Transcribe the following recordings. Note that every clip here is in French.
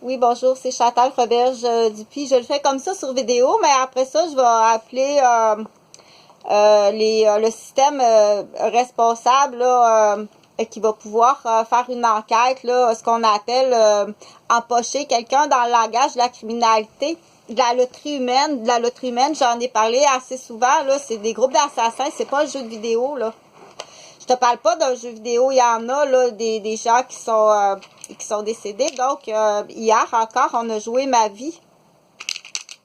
Oui, bonjour, c'est Chantal Roberge Dupuis. Je le fais comme ça sur vidéo, mais après ça, je vais appeler le système responsable là, qui va pouvoir faire une enquête, là, ce qu'on appelle empocher quelqu'un dans le langage de la criminalité, de la loterie humaine. De la loterie humaine, j'en ai parlé assez souvent, là, c'est des groupes d'assassins, c'est pas un jeu de vidéo, là. Je te parle pas d'un jeu vidéo, il y en a là des gens qui sont décédés. Donc hier encore, on a joué ma vie.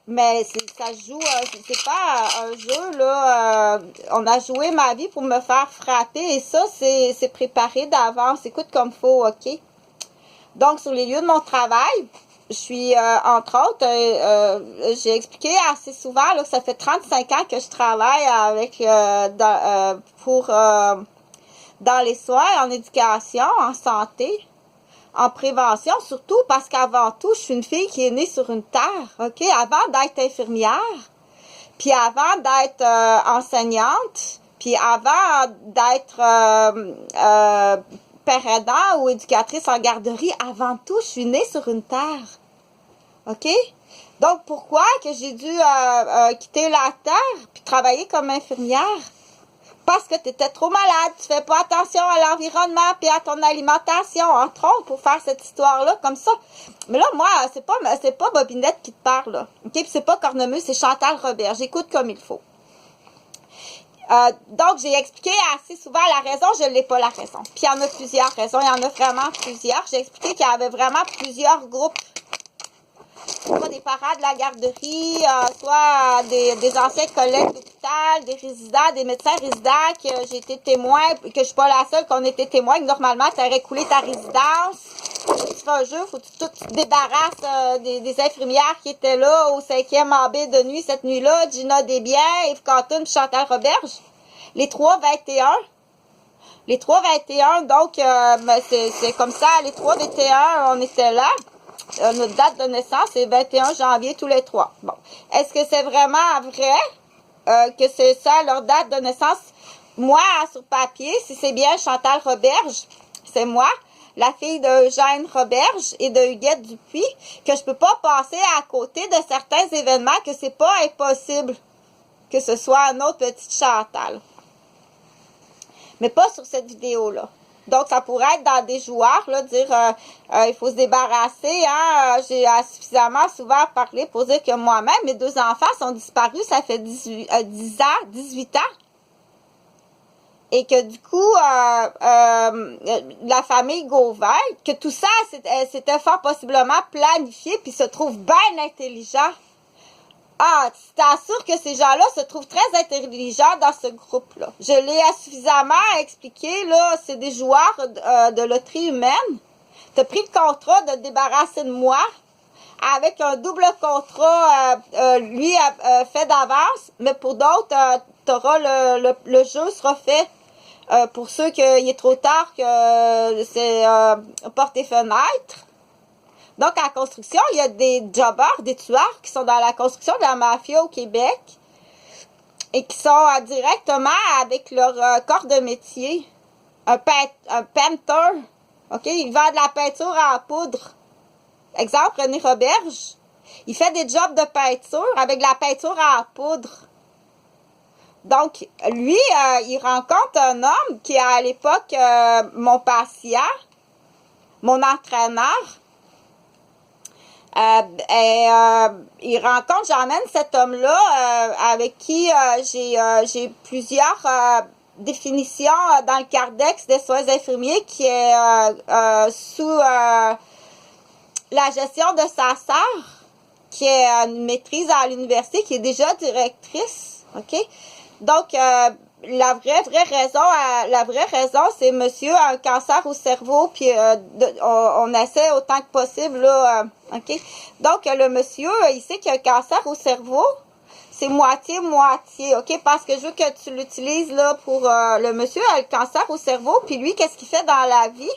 Mais ça se joue, c'est pas un jeu là. On a joué ma vie pour me faire frapper et ça c'est préparé d'avance. Écoute comme faut, ok. Donc sur les lieux de mon travail, je suis entre autres, j'ai expliqué assez souvent là que ça fait 35 ans que je travaille avec pour dans les soins, en éducation, en santé, en prévention, surtout parce qu'avant tout, je suis une fille qui est née sur une terre, ok? Avant d'être infirmière, puis avant d'être enseignante, puis avant d'être père aidant ou éducatrice en garderie, avant tout, je suis née sur une terre, ok? Donc, pourquoi que j'ai dû quitter la terre puis travailler comme infirmière? Parce que tu étais trop malade, tu fais pas attention à l'environnement puis à ton alimentation, entre autres, pour faire cette histoire-là comme ça. Mais là, moi, c'est pas Bobinette qui te parle, là. OK? Puis c'est pas Cornemuse, c'est Chantal Robert. J'écoute comme il faut. Donc, j'ai expliqué assez souvent la raison, je l'ai pas la raison. Puis il y en a plusieurs raisons, il y en a vraiment plusieurs. J'ai expliqué qu'il y avait vraiment plusieurs groupes. Soit des parents de la garderie, soit des anciens collègues d'hôpital, des résidents, des médecins résidents, que j'ai été témoin, que je suis pas la seule qu'on était témoin, que normalement tu aurais coulé ta résidence. Tu fais un jeu, faut que tu te débarrasses des infirmières qui étaient là au 5e AB de nuit cette nuit-là, Gina Desbiens, Yves Canton, Chantal Roberge. Les 3-21. Les 3-21, donc c'est comme ça, les 3-21, on était là. Notre date de naissance est 21 janvier tous les trois. Bon. Est-ce que c'est vraiment vrai que c'est ça leur date de naissance? Moi, sur papier, si c'est bien Chantal Roberge, c'est moi, la fille d'Eugène Roberge et de Huguette Dupuis, que je peux pas passer à côté de certains événements, que c'est pas impossible que ce soit une autre petite Chantal. Mais pas sur cette vidéo-là. Donc, ça pourrait être dans des joueurs, là, dire il faut se débarrasser, hein. J'ai suffisamment souvent parlé pour dire que moi-même, mes 2 enfants sont disparus, ça fait 18 ans. Et que du coup, la famille Gauvin, que tout ça, c'était fort possiblement planifié, puis se trouve bien intelligent. Ah, tu t'assures que ces gens-là se trouvent très intelligents dans ce groupe-là. Je l'ai suffisamment expliqué, là, c'est des joueurs de loterie humaine. Tu as pris le contrat de te débarrasser de moi avec un double contrat, lui, fait d'avance, mais pour d'autres, le jeu sera fait. Pour ceux qu'il est trop tard, que c'est porte et fenêtre. Donc, en construction, il y a des jobbers, des tueurs qui sont dans la construction de la mafia au Québec et qui sont directement avec leur corps de métier. Un painter, OK? Il vend de la peinture en poudre. Exemple, René Roberge. Il fait des jobs de peinture avec de la peinture en poudre. Donc, lui, il rencontre un homme qui est à l'époque mon patient, mon entraîneur. Il rencontre, j'emmène cet homme-là avec qui j'ai plusieurs définitions dans le Cardex des soins infirmiers qui est sous la gestion de sa sœur, qui est une maîtrise à l'université, qui est déjà directrice, ok? Donc, la vraie raison, c'est monsieur a un cancer au cerveau, puis on essaie autant que possible, là, OK? Donc, le monsieur, il sait qu'il a un cancer au cerveau, c'est moitié-moitié, OK? Parce que je veux que tu l'utilises, là, pour le monsieur a le cancer au cerveau, puis lui, qu'est-ce qu'il fait dans la vie?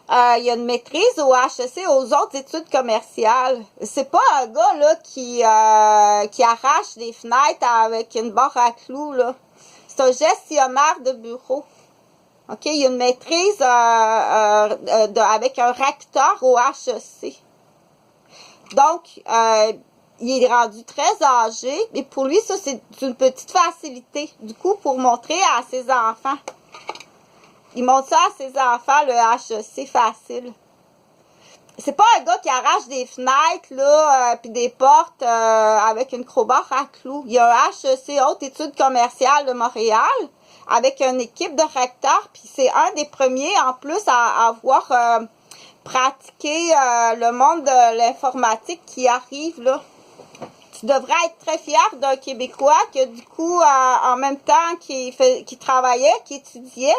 Il y a une maîtrise au HEC, aux autres études commerciales. C'est pas un gars là qui arrache des fenêtres avec une barre à clous, là. C'est un gestionnaire de bureau. OK? Il y a une maîtrise avec un recteur au HEC. Donc, il est rendu très âgé, et pour lui, ça, c'est une petite facilité, du coup, pour montrer à ses enfants. Il montre ça à ses enfants, le HEC facile. C'est pas un gars qui arrache des fenêtres, là, puis des portes avec une crowbar à clous. Il y a un HEC, Haute Études commerciales de Montréal, avec une équipe de recteurs, puis c'est un des premiers, en plus, à avoir pratiqué le monde de l'informatique qui arrive, là. Tu devrais être très fier d'un Québécois que, du coup, en même temps qu'il travaillait, qu'il étudiait,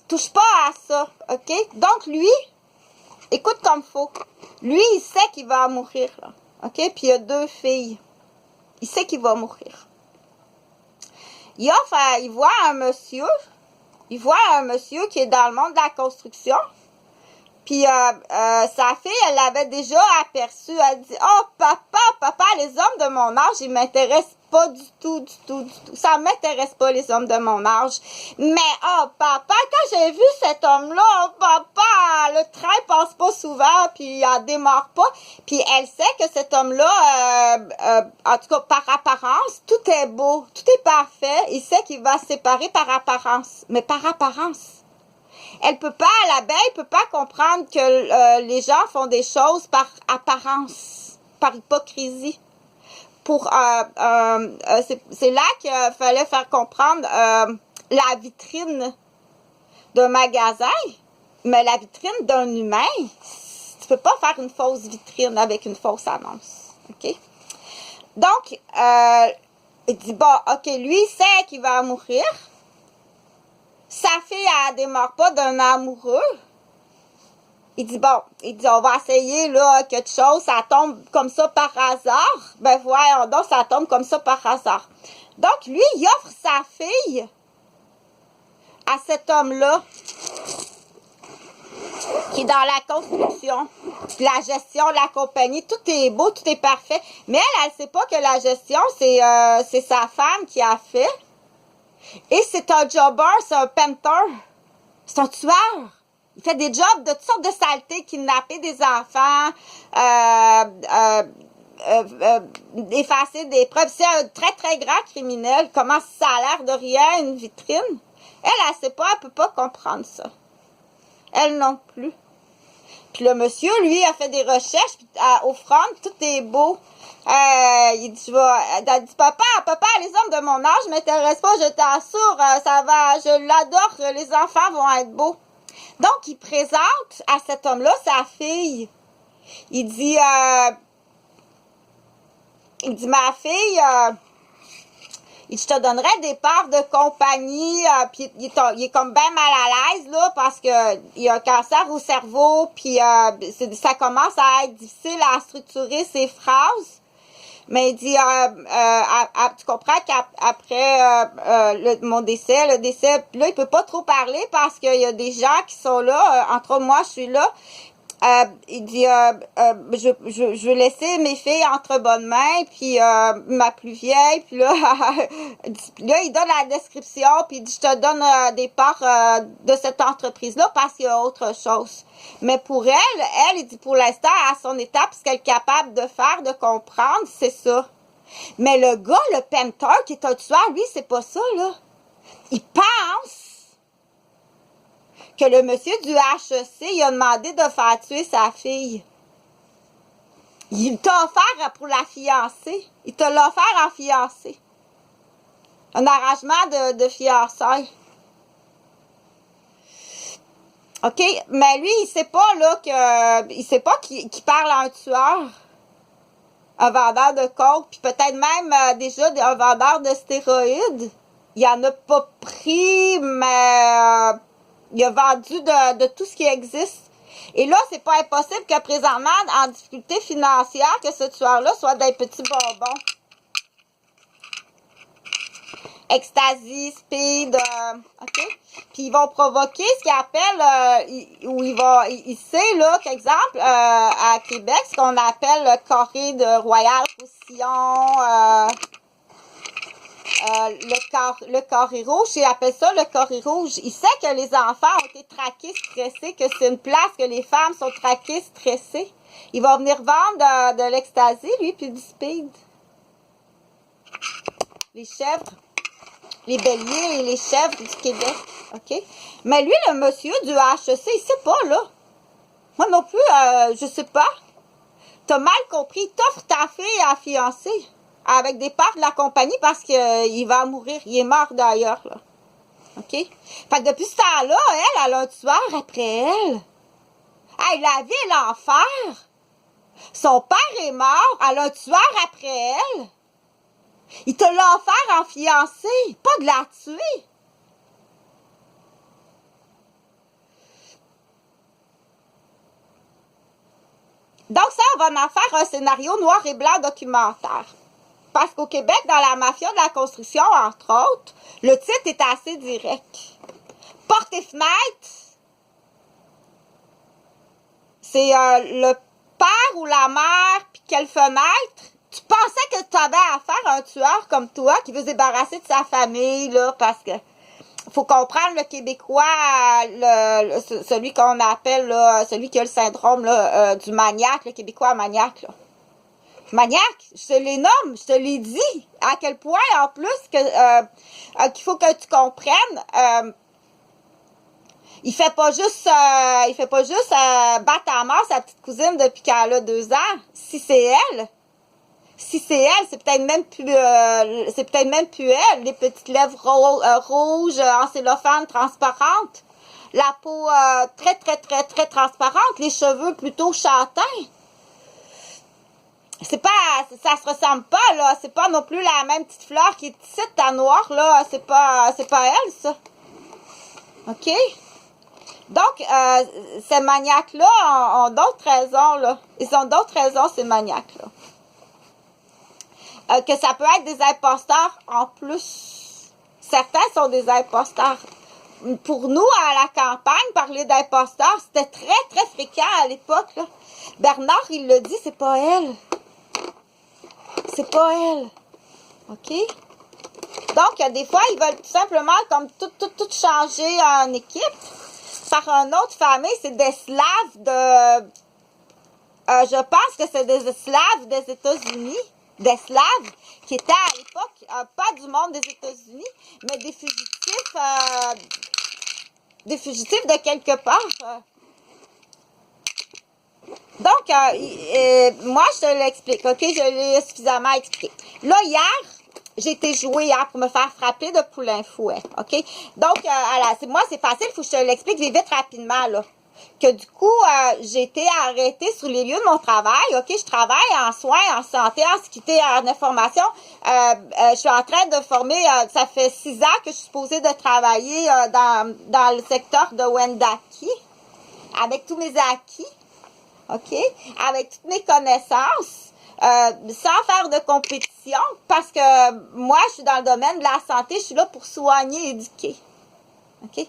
touche pas à ça, OK? Donc, lui, écoute comme faut. Lui, il sait qu'il va mourir, là. OK? Puis il a 2 filles. Il sait qu'il va mourir. Il voit un monsieur qui est dans le monde de la construction. Puis sa fille, elle l'avait déjà aperçu. Elle dit, oh papa, les hommes de mon âge, ils m'intéressent pas du tout. Ça m'intéresse pas, les hommes de mon âge. Mais oh papa, quand j'ai vu cet homme-là, oh papa, le train passe pas souvent, puis il démarre pas. Puis elle sait que cet homme-là, en tout cas par apparence, tout est beau, tout est parfait. Il sait qu'il va se séparer par apparence, mais par apparence. L'abeille peut pas comprendre que les gens font des choses par apparence, par hypocrisie. C'est là qu'il fallait faire comprendre la vitrine d'un magasin, mais la vitrine d'un humain, tu peux pas faire une fausse vitrine avec une fausse annonce. OK? Donc, il dit, bon, OK, lui, il sait qu'il va mourir. Sa fille, elle démarre pas d'un amoureux. Il dit, on va essayer, là, quelque chose, ça tombe comme ça par hasard. Ben, voyons donc, ça tombe comme ça par hasard. Donc, lui, il offre sa fille à cet homme-là, qui est dans la construction, la gestion de la compagnie. Tout est beau, tout est parfait. Mais elle sait pas que la gestion, c'est sa femme qui a fait. Et c'est un jobber, c'est un painter, c'est un tueur. Il fait des jobs de toutes sortes de saletés, kidnapper des enfants, effacer des preuves. C'est un très, très grand criminel. Comment ça a l'air de rien, une vitrine? Elle sait pas, elle peut pas comprendre ça. Elle non plus. Puis le monsieur, lui, a fait des recherches, puis au front, tout est beau. Il dit, elle dit, papa, les hommes de mon âge m'intéressent pas, je t'assure, ça va, je l'adore, les enfants vont être beaux. Donc, il présente à cet homme-là sa fille. Il dit, ma fille, je te donnerais des parts de compagnie, puis il est comme bien mal à l'aise, là, parce que il a un cancer au cerveau, puis ça commence à être difficile à structurer ses phrases. Mais il dit, tu comprends qu'après mon décès, le décès, là, il peut pas trop parler parce qu'il y a des gens qui sont là, entre autres, moi, je suis là. Il dit, je veux laisser mes filles entre bonnes mains, puis ma plus vieille, puis là, il donne la description, puis il dit, je te donne des parts de cette entreprise-là parce qu'il y a autre chose. Mais pour elle, il dit, pour l'instant, à son étape, ce qu'elle est capable de faire, de comprendre, c'est ça. Mais le gars, le painter, qui est un tueur, lui, c'est pas ça, là. Il pense que le monsieur du HEC, il a demandé de faire tuer sa fille. Il t'a offert pour la fiancée. Il te l'a offert en fiancée. Un arrangement de fiançailles. OK? Mais lui, il sait pas, là, il sait pas qu'il parle à un tueur. Un vendeur de coke, puis peut-être même déjà un vendeur de stéroïdes. Il en a pas pris, mais il a vendu de tout ce qui existe. Et là, c'est pas impossible que présentement, en difficulté financière, que ce tueur-là soit des petits bonbons. Ecstasy, speed, OK? Puis ils vont provoquer ce qu'ils appellent, il sait, là, qu'exemple, à Québec, ce qu'on appelle le carré de Royal Roussillon, le carré rouge, il appelle ça le carré rouge. Il sait que les enfants ont été traqués, stressés, que c'est une place que les femmes sont traquées, stressées. Il va venir vendre de l'ecstasy, lui, puis du speed. Les chèvres, les béliers et les chèvres du Québec, OK? Mais lui, le monsieur du HEC, il sait pas, là. Moi non plus, je sais pas. T'as mal compris. Il t'offre ta fille à fiancer avec des parts de la compagnie parce qu'il va mourir. Il est mort d'ailleurs, là. OK? Fait que depuis ce temps-là, elle a un tueur après elle. Hey, la vie et l'enfer. Son père est mort, elle a un tueur après elle. Il te l'a offert en fiancée, pas de la tuer. Donc ça, on va en faire un scénario noir et blanc documentaire. Parce qu'au Québec, dans la mafia de la construction, entre autres, le titre est assez direct. Porte et fenêtre, c'est le père ou la mère, puis quelle fenêtre. Tu pensais que tu avais affaire à un tueur comme toi qui veut se débarrasser de sa famille, là, parce que faut comprendre le Québécois, celui qu'on appelle, là, celui qui a le syndrome là, du maniaque, le Québécois maniaque, là. Maniaque, je te les nomme, je te l'ai dit, à quel point, en plus, que qu'il faut que tu comprennes, il fait pas juste battre à mort sa petite cousine depuis qu'elle a 2 ans. Si c'est elle, c'est peut-être même plus elle. Les petites lèvres rouges en cellophane transparentes, la peau très très très très transparente, les cheveux plutôt châtains. C'est pas, ça se ressemble pas là. C'est pas non plus la même petite fleur qui est ici, ta noire là. C'est pas elle ça. Ok. Donc ces maniaques là ont d'autres raisons là. Ils ont d'autres raisons ces maniaques là. Que ça peut être des imposteurs en plus. Certains sont des imposteurs. Pour nous, à la campagne, parler d'imposteurs, c'était très, très fréquent à l'époque, là. Bernard, il le dit, c'est pas elle. C'est pas elle. OK? Donc, des fois, ils veulent tout simplement comme tout changer en équipe. Par une autre famille, c'est des Slaves de... je pense que c'est des Slaves des États-Unis. Des Slaves qui étaient à l'époque, pas du monde des États-Unis, mais des fugitifs de quelque part. Donc, moi, je te l'explique, OK? Je l'ai suffisamment expliqué. Là, hier, j'ai été jouer hier pour me faire frapper de poulain fouet, OK? Donc, moi, c'est facile, il faut que je te l'explique vite rapidement, là. Que du coup, j'ai été arrêtée sur les lieux de mon travail. OK, je travaille en soins, en santé, en sécurité, en information. Je suis en train de former, ça fait 6 ans que je suis supposée de travailler dans le secteur de Wendake, avec tous mes acquis, OK, avec toutes mes connaissances, sans faire de compétition, parce que moi, je suis dans le domaine de la santé, je suis là pour soigner, éduquer. OK?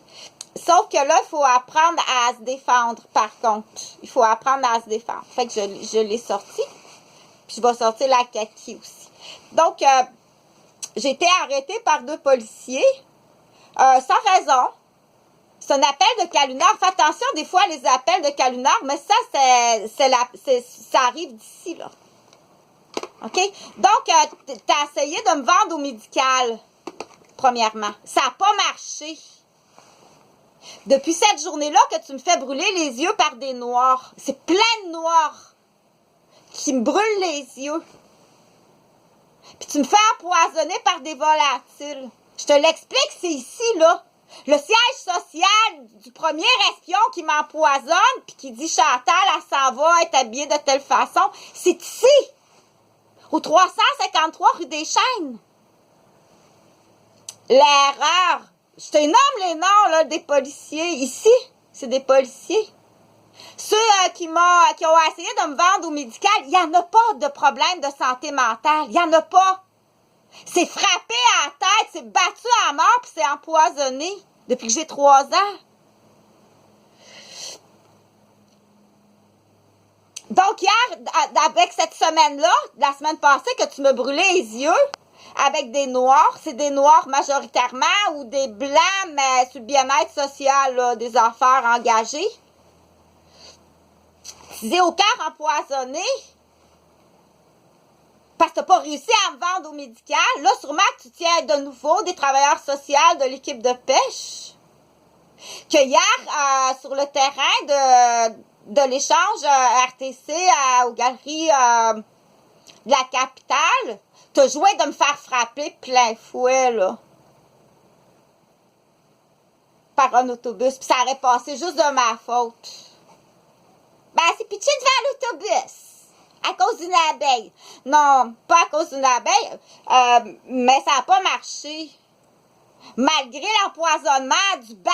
Sauf que là, il faut apprendre à se défendre, par contre. Il faut apprendre à se défendre. Fait que je l'ai sorti. Puis je vais sortir la kaki aussi. Donc, j'ai été arrêtée par 2 policiers. Sans raison. C'est un appel de calunar. Fais attention, des fois, les appels de calunar, mais ça, ça arrive d'ici, là. OK? Donc, t'as essayé de me vendre au médical, premièrement. Ça n'a pas marché. Depuis cette journée-là que tu me fais brûler les yeux par des noirs. C'est plein de noirs qui me brûlent les yeux. Puis tu me fais empoisonner par des volatiles. Je te l'explique, c'est ici, là. Le siège social du premier espion qui m'empoisonne puis qui dit Chantal, elle s'en va être habillée de telle façon. C'est ici, au 353 rue des Chênes. L'erreur. Je te nomme les noms là, des policiers. Ici, c'est des policiers. Ceux qui ont essayé de me vendre au médical, il n'y en a pas de problème de santé mentale. Il n'y en a pas. C'est frappé à la tête, c'est battu à mort, puis c'est empoisonné depuis que j'ai 3 ans. Donc hier, avec cette semaine-là, la semaine passée, que tu me brûlais les yeux, avec des Noirs. C'est des Noirs majoritairement ou des Blancs, mais sur le bien-être social, là, des affaires engagées. Disais au cœur empoisonné, parce que tu n'as pas réussi à me vendre au médical. Là, sûrement que tu tiens de nouveau des travailleurs sociaux de l'équipe de pêche. Que hier, sur le terrain de l'échange RTC aux galeries de la capitale, tu as joué de me faire frapper plein fouet, là. Par un autobus. Puis ça aurait passé juste de ma faute. Ben, c'est pitché devant l'autobus. À cause d'une abeille. Non, pas à cause d'une abeille, mais ça n'a pas marché. Malgré l'empoisonnement du bat,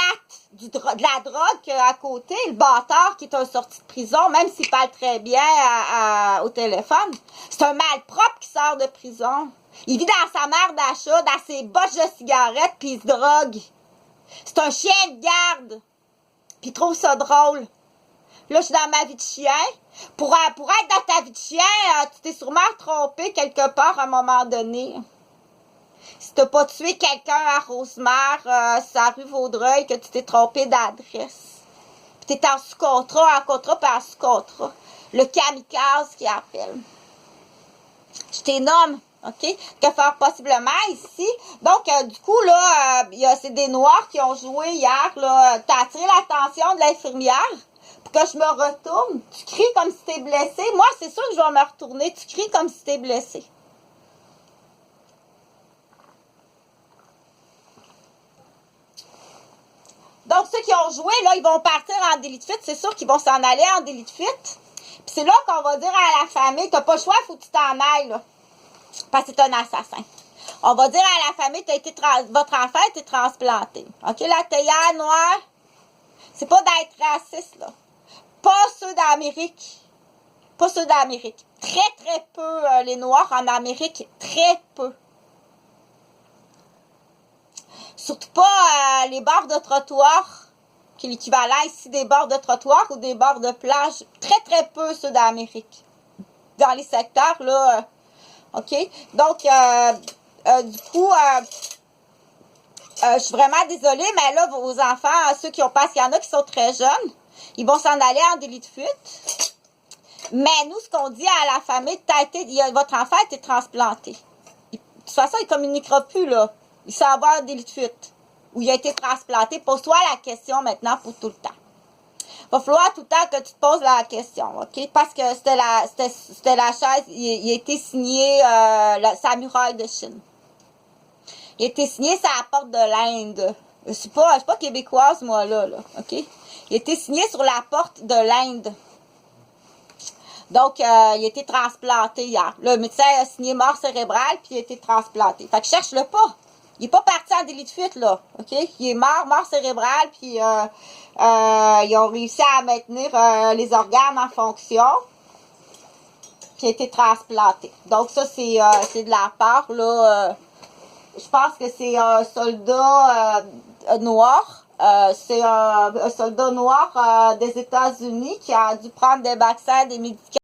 de la drogue à côté, le bâtard qui est un sorti de prison, même s'il parle très bien au téléphone, c'est un malpropre qui sort de prison. Il vit dans sa mère d'achat, dans ses bottes de cigarettes, puis il se drogue. C'est un chien de garde. Puis il trouve ça drôle. Là, je suis dans ma vie de chien. Pour être dans ta vie de chien, tu t'es sûrement trompé quelque part à un moment donné. Si t'as pas tué quelqu'un à Rosemère, sur la rue Vaudreuil, que tu t'es trompé d'adresse. Puis t'es en sous-contrat, puis en sous-contrat. Le kamikaze qui appelle. Je t'ai nomme, OK? Que faire possiblement ici. Donc, du coup, là, c'est des Noirs qui ont joué hier, là. T'as attiré l'attention de l'infirmière. Que je me retourne, tu cries comme si t'es blessé. Moi, c'est sûr que je vais me retourner. Tu cries comme si t'es blessé. Donc, ceux qui ont joué, là, ils vont partir en délit de fuite. C'est sûr qu'ils vont s'en aller en délit de fuite. Puis c'est là qu'on va dire à la famille, t'as pas le choix, faut que tu t'en ailles, là. Parce que c'est un assassin. On va dire à la famille, votre enfant a été transplanté. OK, la théière noire, c'est pas d'être raciste, là. Pas ceux d'Amérique. Pas ceux d'Amérique. Très, très peu, les Noirs en Amérique. Très peu. Surtout pas les bords de trottoir, qui est l'équivalent ici des bords de trottoir ou des bords de plage. Très, très peu ceux d'Amérique. Dans les secteurs, là. OK? Donc, du coup, je suis vraiment désolée, mais là, vos enfants, ceux qui ont pas, il y en a qui sont très jeunes. Ils vont s'en aller en délit de fuite. Mais nous, ce qu'on dit à la famille, votre enfant a été transplanté. De toute façon, il ne communiquera plus, là. Il s'en va en délit de fuite. Ou il a été transplanté. Pose-toi la question maintenant pour tout le temps. Il va falloir tout le temps que tu te poses la question, OK? Parce que c'était la chaise, il a été signé sa muraille de Chine. Il a été signé sur la porte de l'Inde. Je suis pas québécoise, moi, là, OK? Il a été signé sur la porte de l'Inde. Donc, il a été transplanté hier. Le médecin a signé mort cérébrale, puis il a été transplanté. Fait que cherche-le pas. Il n'est pas parti en délit de fuite, là. OK? Il est mort cérébrale, puis ils ont réussi à maintenir les organes en fonction. Puis il a été transplanté. Donc, ça, c'est de la part, là. Je pense que c'est un soldat noir. C'est un soldat noir des États-Unis qui a dû prendre des vaccins, des médicaments.